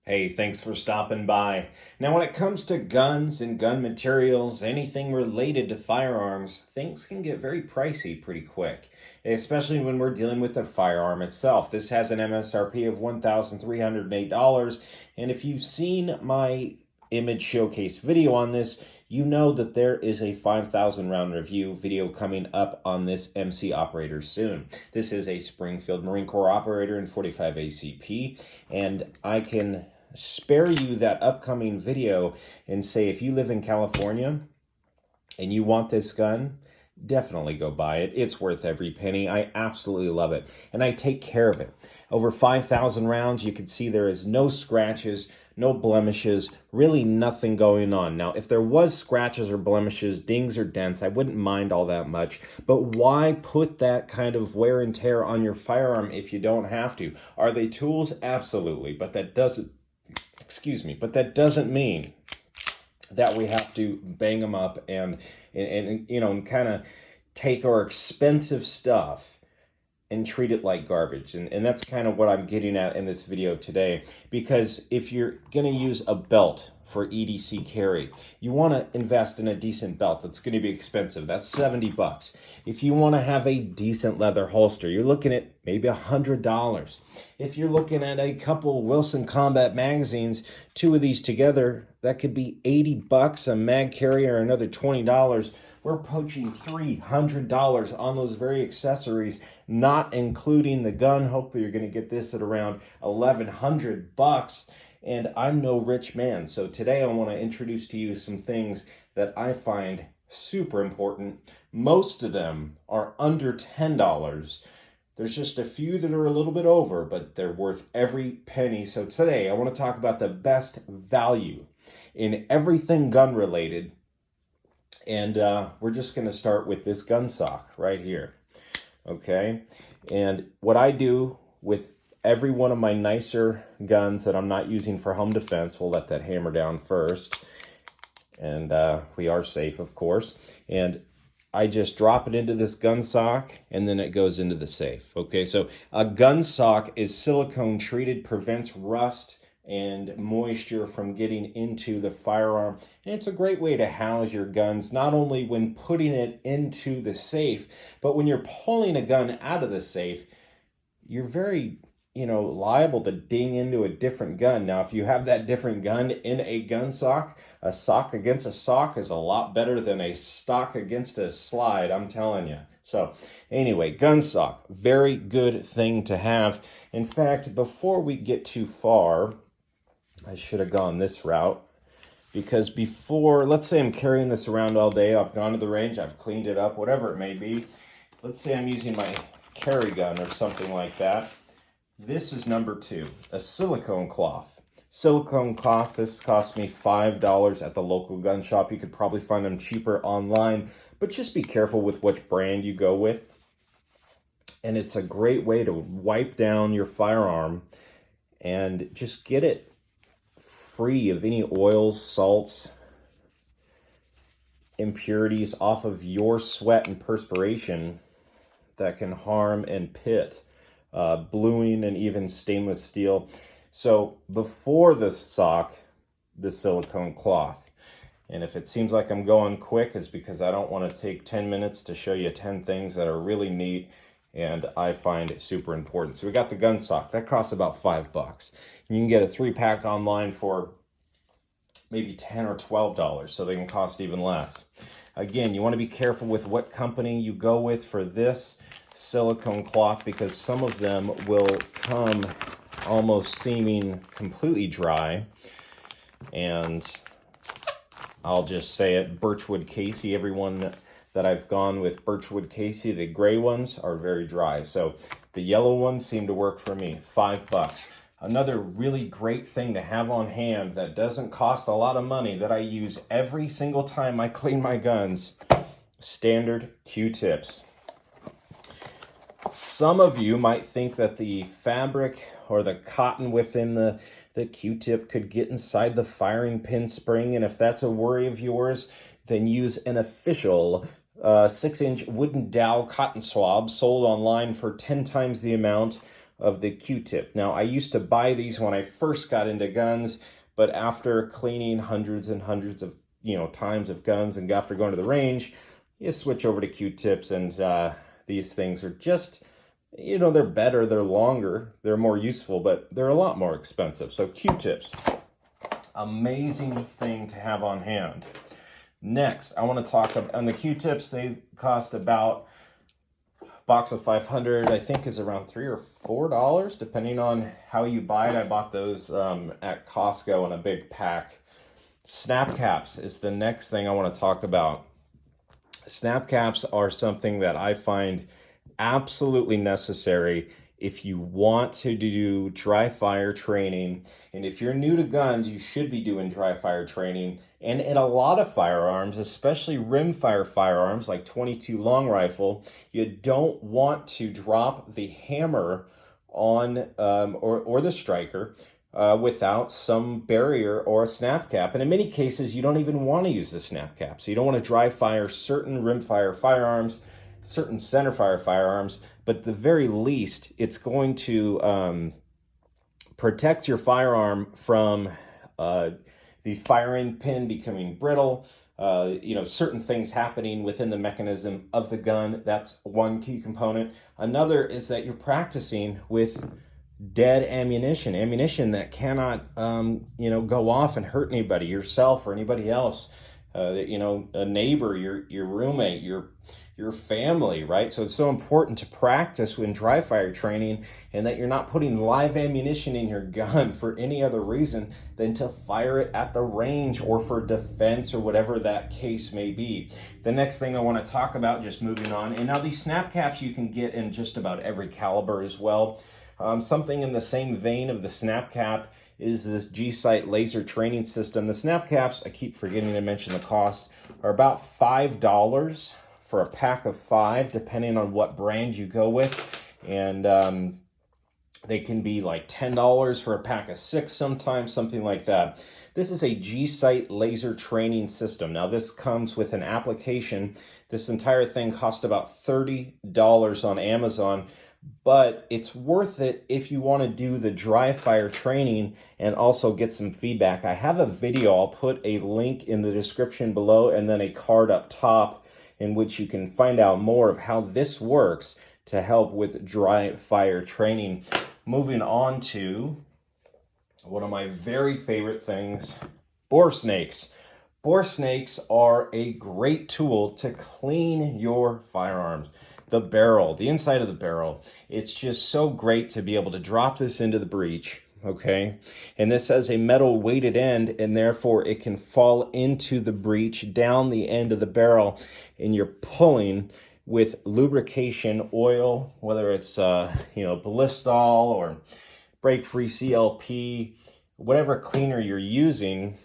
Hey, thanks for stopping by. Now, when it comes to guns and gun materials, anything related to firearms, things can get very pricey pretty quick, especially when we're dealing with the firearm itself. This has an MSRP of $1,308, and if you've seen my image showcase video on this, you know that there is a 5,000 round review video coming up on this MC operator soon. This is a Springfield Marine Corps operator in 45 ACP, and I can spare you that upcoming video and say if you live in California and you want this gun, definitely go buy it. It's worth every penny. I absolutely love it. And I take care of it. Over 5,000 rounds, you can see there is no scratches, no blemishes, really nothing going on. Now, if there was scratches or blemishes, dings or dents, I wouldn't mind all that much. But why put that kind of wear and tear on your firearm if you don't have to? Are they tools? Absolutely. But that doesn't mean that we have to bang them up and kind of take our expensive stuff and treat it like garbage. And that's kind of what I'm getting at in this video today. Because if you're going to use a belt for EDC carry, you want to invest in a decent belt. That's going to be expensive. That's $70. If you want to have a decent leather holster, you're looking at maybe $100. If you're looking at a couple Wilson Combat magazines, two of these together, that could be $80 a mag carrier, another $20. We're poaching $300 on those very accessories, not including the gun. Hopefully you're going to get this at around $1,100. And I'm no rich man. So today I want to introduce to you some things that I find super important. Most of them are under $10. There's just a few that are a little bit over, but they're worth every penny. So today I want to talk about the best value in everything gun related. And we're just going to start with this gun sock right here. Okay. And what I do with every one of my nicer guns that I'm not using for home defense, we'll let that hammer down first. And we are safe, of course. And I just drop it into this gun sock and then it goes into the safe. Okay, so a gun sock is silicone treated, prevents rust and moisture from getting into the firearm. And it's a great way to house your guns, not only when putting it into the safe, but when you're pulling a gun out of the safe, you're very liable to ding into a different gun. Now, if you have that different gun in a gun sock, a sock against a sock is a lot better than a stock against a slide, I'm telling you. So anyway, gun sock, very good thing to have. In fact, before we get too far, I should have gone this route, because before, let's say I'm carrying this around all day, I've gone to the range, I've cleaned it up, whatever it may be. Let's say I'm using my carry gun or something like that. This is number 2, a silicone cloth. Silicone cloth, this cost me $5 at the local gun shop. You could probably find them cheaper online, but just be careful with which brand you go with. And it's a great way to wipe down your firearm and just get it free of any oils, salts, impurities off of your sweat and perspiration that can harm and pit bluing and even stainless steel. So before the sock, the silicone cloth. And if it seems like I'm going quick, it's because I don't want to take 10 minutes to show you 10 things that are really neat and I find super important. So we got the gun sock. That costs about $5. And you can get a 3-pack online for maybe $10 or $12, so they can cost even less. Again, you want to be careful with what company you go with for this silicone cloth, because some of them will come almost seeming completely dry. And I'll just say it, Birchwood Casey, everyone that I've gone with Birchwood Casey, the gray ones are very dry. So the yellow ones seem to work for me, $5. Another really great thing to have on hand that doesn't cost a lot of money that I use every single time I clean my guns, standard Q-tips. Some of you might think that the fabric or the cotton within the Q-tip could get inside the firing pin spring, and if that's a worry of yours, then use an official 6-inch wooden dowel cotton swab sold online for 10 times the amount of the Q-tip. Now, I used to buy these when I first got into guns, but after cleaning hundreds and hundreds of times of guns, and after going to the range, you switch over to Q-tips, and these things are just, they're better, they're longer, they're more useful, but they're a lot more expensive. So Q-tips, amazing thing to have on hand. Next, I want to talk about, on the Q-tips, they cost about, a box of 500, I think, is around $3 or $4, depending on how you buy it. I bought those at Costco in a big pack. Snap caps is the next thing I want to talk about. Snap caps are something that I find absolutely necessary if you want to do dry fire training. And if you're new to guns, you should be doing dry fire training. And in a lot of firearms, especially rimfire firearms like 22 long rifle, you don't want to drop the hammer on or the striker without some barrier or a snap cap. And in many cases, you don't even want to use the snap cap. So you don't want to dry fire certain rimfire firearms, certain centerfire firearms, but at the very least, it's going to protect your firearm from the firing pin becoming brittle, certain things happening within the mechanism of the gun. That's one key component. Another is that you're practicing with dead ammunition that cannot, go off and hurt anybody, yourself or anybody else, a neighbor, your roommate, your family, right? So it's so important to practice when dry fire training, and that you're not putting live ammunition in your gun for any other reason than to fire it at the range or for defense or whatever that case may be. The next thing I want to talk about, just moving on, and now these snap caps you can get in just about every caliber as well. Something in the same vein of the snap cap is this G-Sight laser training system. The snap caps, I keep forgetting to mention the cost, are about $5 for a pack of 5, depending on what brand you go with. And they can be like $10 for a pack of 6 sometimes, something like that. This is a G-Sight laser training system. Now this comes with an application. This entire thing cost about $30 on Amazon, but it's worth it if you want to do the dry fire training and also get some feedback. I have a video, I'll put a link in the description below and then a card up top in which you can find out more of how this works to help with dry fire training. Moving on to one of my very favorite things, bore snakes. Bore snakes are a great tool to clean your firearms. The barrel, the inside of the barrel, it's just so great to be able to drop this into the breech, okay? And this has a metal weighted end, and therefore it can fall into the breech down the end of the barrel, and you're pulling with lubrication oil, whether it's Balistol or break-free CLP, whatever cleaner you're using,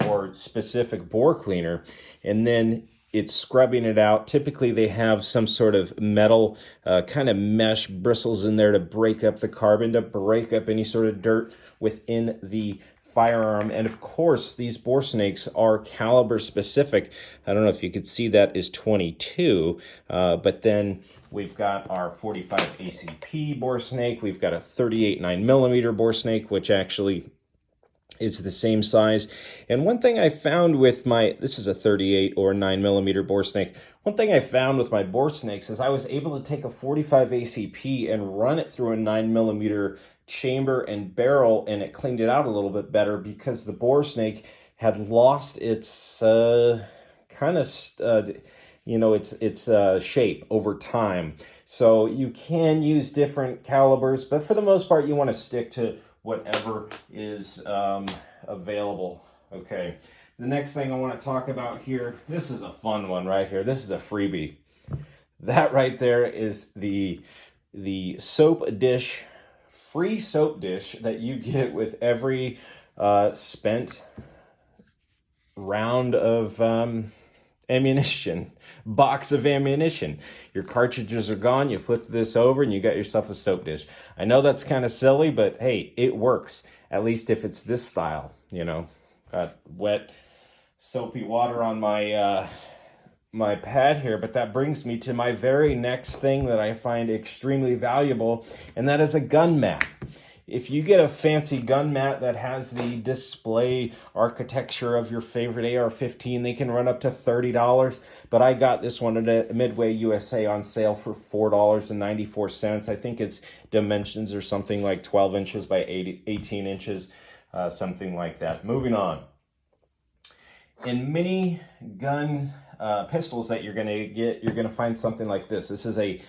or specific bore cleaner, and then it's scrubbing it out. Typically they have some sort of metal kind of mesh bristles in there to break up the carbon, to break up any sort of dirt within the firearm. And of course, these bore snakes are caliber specific. I don't know if you could see that is 22, but then we've got our 45 ACP bore snake. We've got a 38 9mm bore snake, which actually is the same size. And one thing I found with this is a 38 or 9mm bore snake. One thing I found with my bore snakes is I was able to take a 45 ACP and run it through a 9mm chamber and barrel, and it cleaned it out a little bit better because the bore snake had lost its shape over time. So you can use different calibers, but for the most part, you want to stick to whatever is available. Okay, the next thing I want to talk about here, this is a fun one right here. This is a freebie. That right there is the soap dish, free soap dish that you get with every spent round of box of ammunition. Your cartridges are gone, you flip this over and you got yourself a soap dish. I know that's kind of silly, but hey, it works. At least if it's this style, got wet soapy water on my my pad here, but that brings me to my very next thing that I find extremely valuable, and that is a gun mat. If you get a fancy gun mat that has the display architecture of your favorite AR-15, they can run up to $30. But I got this one at Midway USA on sale for $4.94. I think its dimensions are something like 12 inches by 18 inches, something like that. Moving on. In mini gun pistols that you're going to get, you're going to find something like this. This is a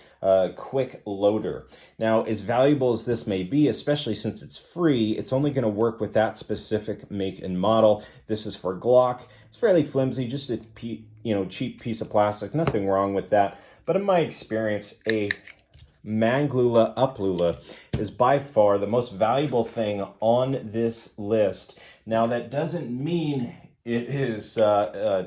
quick loader. Now, as valuable as this may be, especially since it's free, it's only going to work with that specific make and model. This is for Glock. It's fairly flimsy, just a cheap piece of plastic. Nothing wrong with that. But in my experience, a Maglula Uplula is by far the most valuable thing on this list. Now, that doesn't mean it is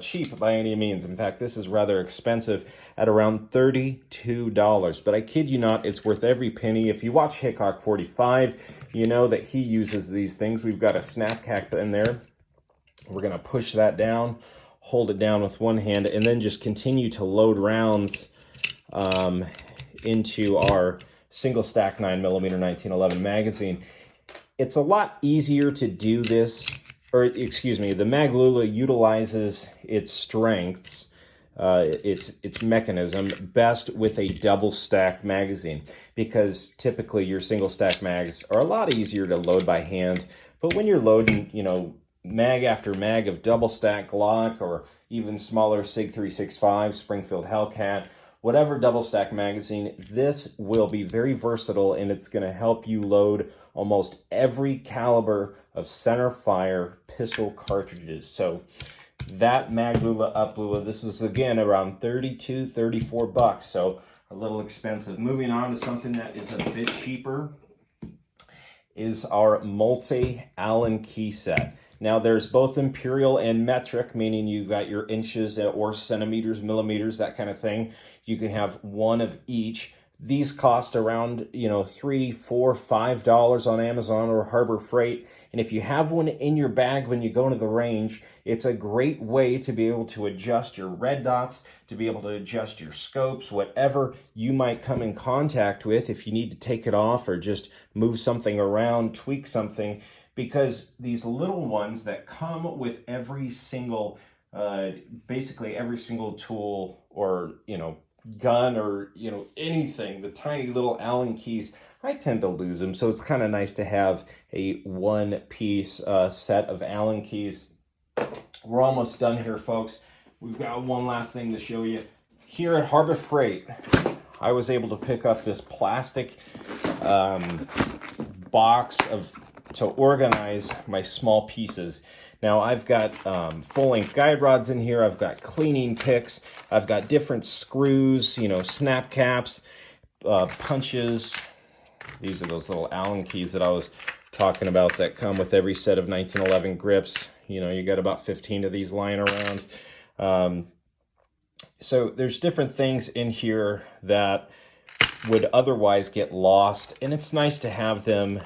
cheap by any means. In fact, this is rather expensive at around $32. But I kid you not, it's worth every penny. If you watch Hickok 45, you know that he uses these things. We've got a snap cap in there. We're going to push that down, hold it down with one hand, and then just continue to load rounds into our single stack 9mm 1911 magazine. It's a lot easier to do this. Or excuse me, the Maglula utilizes its strengths, its mechanism best with a double stack magazine, because typically your single stack mags are a lot easier to load by hand. But when you're loading, mag after mag of double stack Glock or even smaller SIG 365, Springfield Hellcat, whatever double stack magazine, this will be very versatile, and it's going to help you load almost every caliber of center fire pistol cartridges. So that Maglula Uplula, this is again around $34, so a little expensive. Moving on to something that is a bit cheaper is our multi-Allen key set. Now, there's both imperial and metric, meaning you got your inches or centimeters, millimeters, that kind of thing. You can have one of each. These cost around, $3, $4, $5 on Amazon or Harbor Freight. And if you have one in your bag when you go into the range, it's a great way to be able to adjust your red dots, to be able to adjust your scopes, whatever you might come in contact with if you need to take it off or just move something around, tweak something. Because these little ones that come with every single, basically every single tool or, gun or, anything, the tiny little Allen keys, I tend to lose them. So it's kind of nice to have a one-piece set of Allen keys. We're almost done here, folks. We've got one last thing to show you. Here at Harbor Freight, I was able to pick up this plastic box to organize my small pieces. Now, I've got full-length guide rods in here. I've got cleaning picks. I've got different screws, snap caps, punches. These are those little Allen keys that I was talking about that come with every set of 1911 grips. You got about 15 of these lying around. So there's different things in here that would otherwise get lost, and it's nice to have them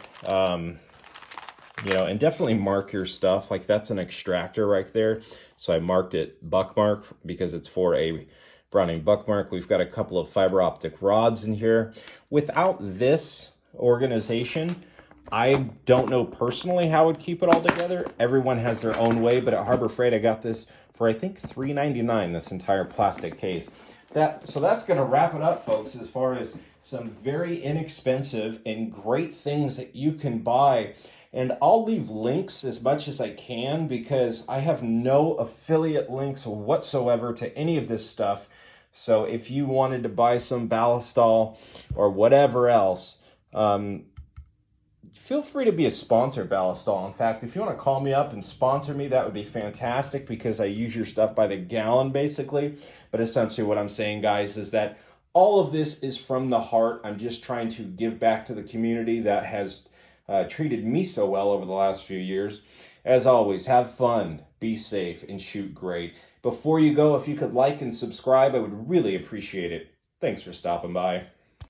and definitely mark your stuff. Like, that's an extractor right there. So I marked it Buckmark because it's for a Browning Buckmark. We've got a couple of fiber optic rods in here. Without this organization, I don't know personally how I would keep it all together. Everyone has their own way, but at Harbor Freight, I got this for, I think, $3.99, this entire plastic case. So that's going to wrap it up, folks, as far as some very inexpensive and great things that you can buy. And I'll leave links as much as I can because I have no affiliate links whatsoever to any of this stuff. So if you wanted to buy some Ballistol or whatever else, feel free to be a sponsor, Ballistol. In fact, if you want to call me up and sponsor me, that would be fantastic because I use your stuff by the gallon, basically. But essentially what I'm saying, guys, is that all of this is from the heart. I'm just trying to give back to the community that has treated me so well over the last few years. As always, have fun, be safe, and shoot great. Before you go, if you could like and subscribe, I would really appreciate it. Thanks for stopping by.